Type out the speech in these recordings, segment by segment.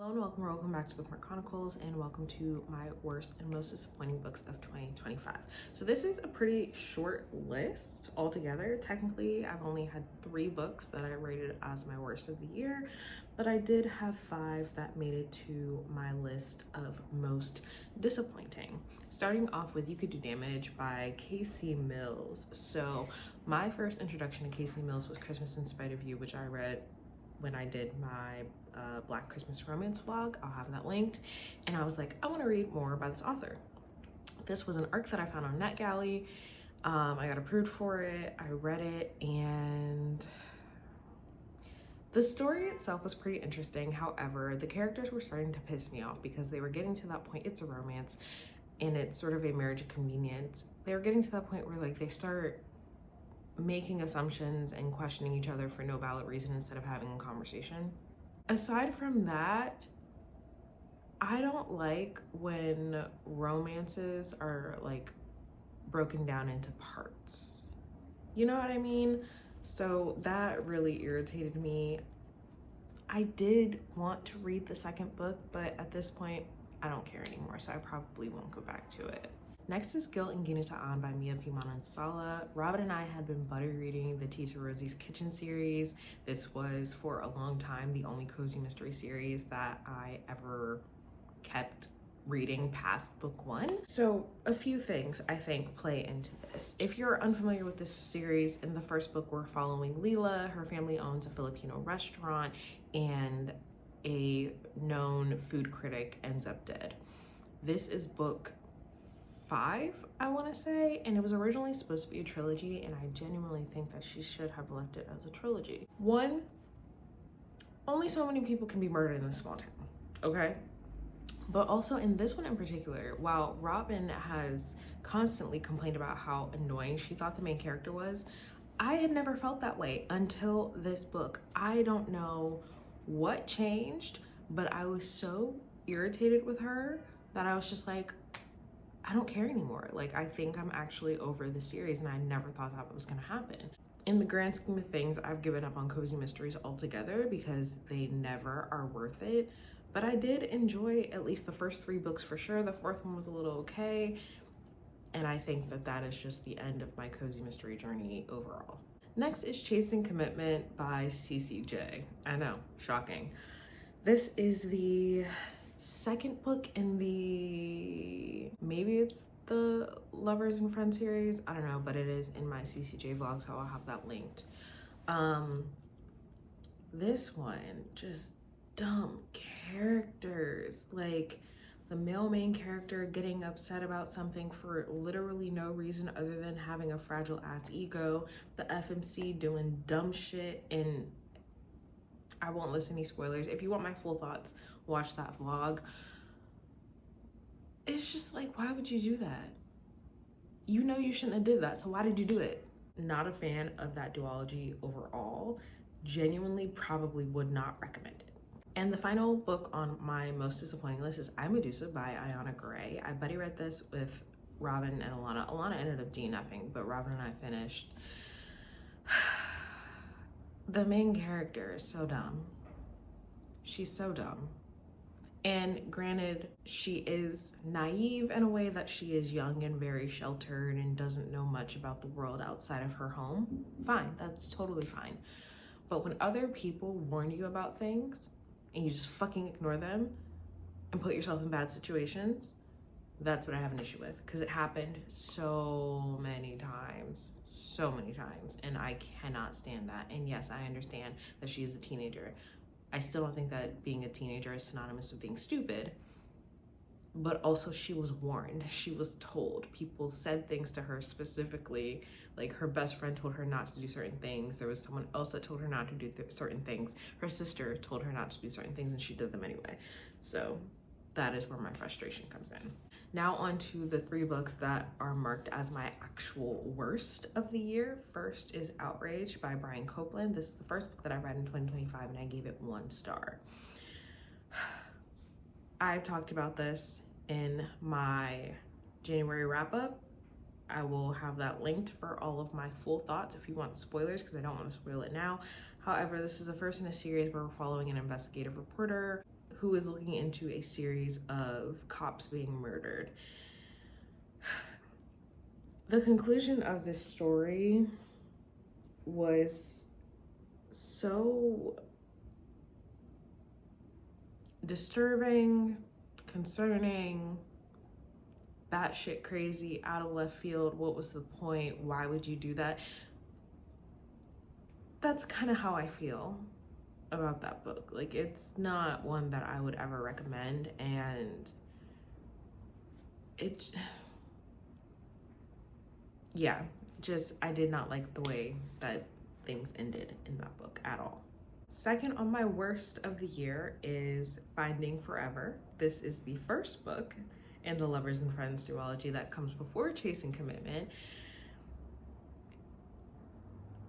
Hello and welcome back to Bookmark Chronicles, and welcome to my worst and most disappointing books of 2025. So this is a pretty short list altogether. Technically, I've only had 3 books that I rated as my worst of the year, but I did have 5 that made it to my list of most disappointing. Starting off with You Could Do Damage by Casey Mills. So my first introduction to Casey Mills was Christmas in Spite of You, which I read when I did my Black Christmas Romance vlog. I'll have that linked. And I was like, I want to read more by this author. This was an arc that I found on NetGalley. I got approved for it. I read it, and the story itself was pretty interesting. However, the characters were starting to piss me off because they were getting to that point. It's a romance and it's sort of a marriage of convenience. They were getting to that point where like they start making assumptions and questioning each other for no valid reason instead of having a conversation. Aside from that, I don't like when romances are like broken down into parts. You know what I mean? So that really irritated me. I did want to read the second book, but at this point, I don't care anymore, so I probably won't go back to it. Next is Guilt and Ginataan by Mia Pimanonsala. Robin and I had been buddy reading the Tea to Rosie's Kitchen series. This was for a long time the only cozy mystery series that I ever kept reading past book 1. So a few things I think play into this. If you're unfamiliar with this series, in the first book we're following Leela. Her family owns a Filipino restaurant and a known food critic ends up dead. This is book 5, I want to say, and it was originally supposed to be a trilogy, and I genuinely think that she should have left it as a trilogy. One, only so many people can be murdered in this small town, okay? But also in this one in particular, while Robin has constantly complained about how annoying she thought the main character was, I had never felt that way until this book. I don't know what changed, but I was so irritated with her that I was just like, I don't care anymore. Like, I think I'm actually over the series, and I never thought that was gonna happen. In the grand scheme of things, I've given up on cozy mysteries altogether because they never are worth it. But I did enjoy at least the first 3 books for sure. The 4th one was a little okay. And I think that that is just the end of my cozy mystery journey overall. Next is Chasing Commitment by CCJ. I know, shocking. This is the second book in the, maybe it's the Lovers and Friends series, I don't know, but it is in my CCJ vlog, so I'll have that linked. This one, just dumb characters, like the male main character getting upset about something for literally no reason other than having a fragile ass ego, the FMC doing dumb shit, and I won't list any spoilers. If you want my full thoughts, watch that vlog. It's just like, why would you do that? You know you shouldn't have did that, so why did you do it? Not a fan of that duology overall. Genuinely probably would not recommend it. And the final book on my most disappointing list is I, Medusa by Ayana Gray. I buddy read this with Robin and Alana. Alana ended up DNFing, but Robin and I finished. The main character is so dumb. She's so dumb. And granted, she is naive in a way that she is young and very sheltered and doesn't know much about the world outside of her home. Fine, that's totally fine. But when other people warn you about things and you just fucking ignore them and put yourself in bad situations, that's what I have an issue with, because it happened so many times, and I cannot stand that. And yes, I understand that she is a teenager. I still don't think that being a teenager is synonymous with being stupid, but also she was warned, she was told. People said things to her specifically, like her best friend told her not to do certain things. There was someone else that told her not to do certain things. Her sister told her not to do certain things and she did them anyway. So that is where my frustration comes in. Now on to the 3 books that are marked as my actual worst of the year. First is Outrage by Brian Copeland. This is the first book that I read in 2025 and I gave it 1 star. I've talked about this in my January wrap up. I will have that linked for all of my full thoughts if you want spoilers, because I don't want to spoil it now. However, this is the first in a series where we're following an investigative reporter who is looking into a series of cops being murdered. The conclusion of this story was so disturbing, concerning, batshit crazy, out of left field. What was the point? Why would you do that? That's kind of how I feel about that book. Like, it's not one that I would ever recommend, and it, yeah, just, I did not like the way that things ended in that book at all. Second on my worst of the year is Finding Forever. This is the first book in the Lovers and Friends duology that comes before Chasing Commitment.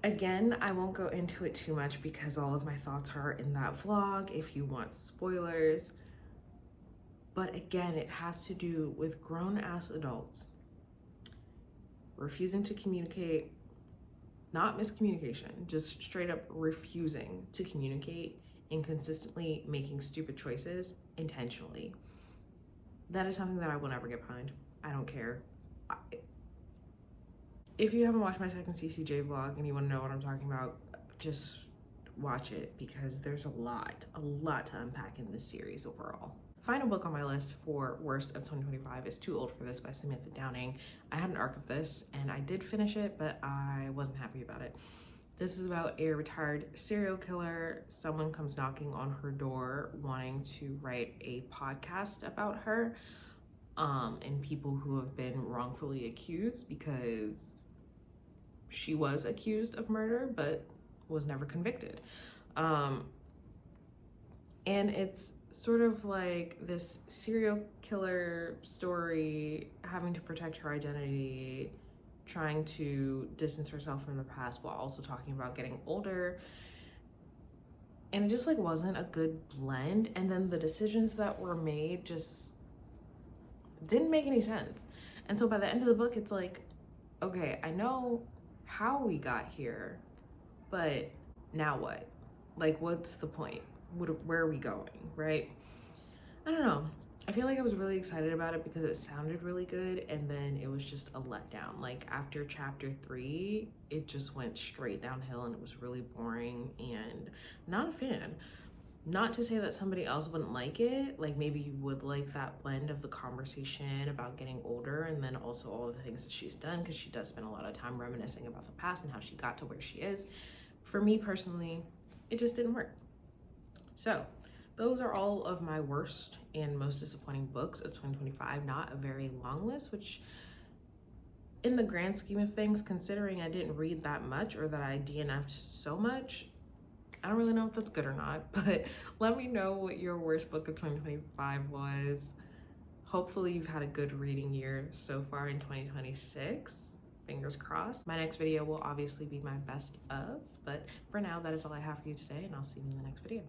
Again, I won't go into it too much because all of my thoughts are in that vlog if you want spoilers. But again, it has to do with grown-ass adults refusing to communicate, not miscommunication, just straight up refusing to communicate and consistently making stupid choices intentionally. That is something that I will never get behind. I don't care. If you haven't watched my second CCJ vlog and you want to know what I'm talking about, just watch it because there's a lot to unpack in this series overall. Final book on my list for worst of 2025 is Too Old for This by Samantha Downing. I had an arc of this and I did finish it, but I wasn't happy about it. This is about a retired serial killer. Someone comes knocking on her door wanting to write a podcast about her and people who have been wrongfully accused, because she was accused of murder but was never convicted. And it's sort of like this serial killer story, having to protect her identity, trying to distance herself from the past while also talking about getting older. And it just like wasn't a good blend. And then the decisions that were made just didn't make any sense. And so by the end of the book, it's like, okay, I know how we got here, but now what? Like, what's the point? Where are we going, right? I don't know. I feel like I was really excited about it because it sounded really good, and then it was just a letdown. Like, after chapter 3, it just went straight downhill and it was really boring and not a fan. Not to say that somebody else wouldn't like it, like maybe you would like that blend of the conversation about getting older and then also all of the things that she's done, because she does spend a lot of time reminiscing about the past and how she got to where she is. For me personally, it just didn't work. So those are all of my worst and most disappointing books of 2025. Not a very long list, which in the grand scheme of things, considering I didn't read that much or that I DNF'd so much, I don't really know if that's good or not, but let me know what your worst book of 2025 was. Hopefully you've had a good reading year so far in 2026. Fingers crossed. My next video will obviously be my best of, but for now, that is all I have for you today, and I'll see you in the next video.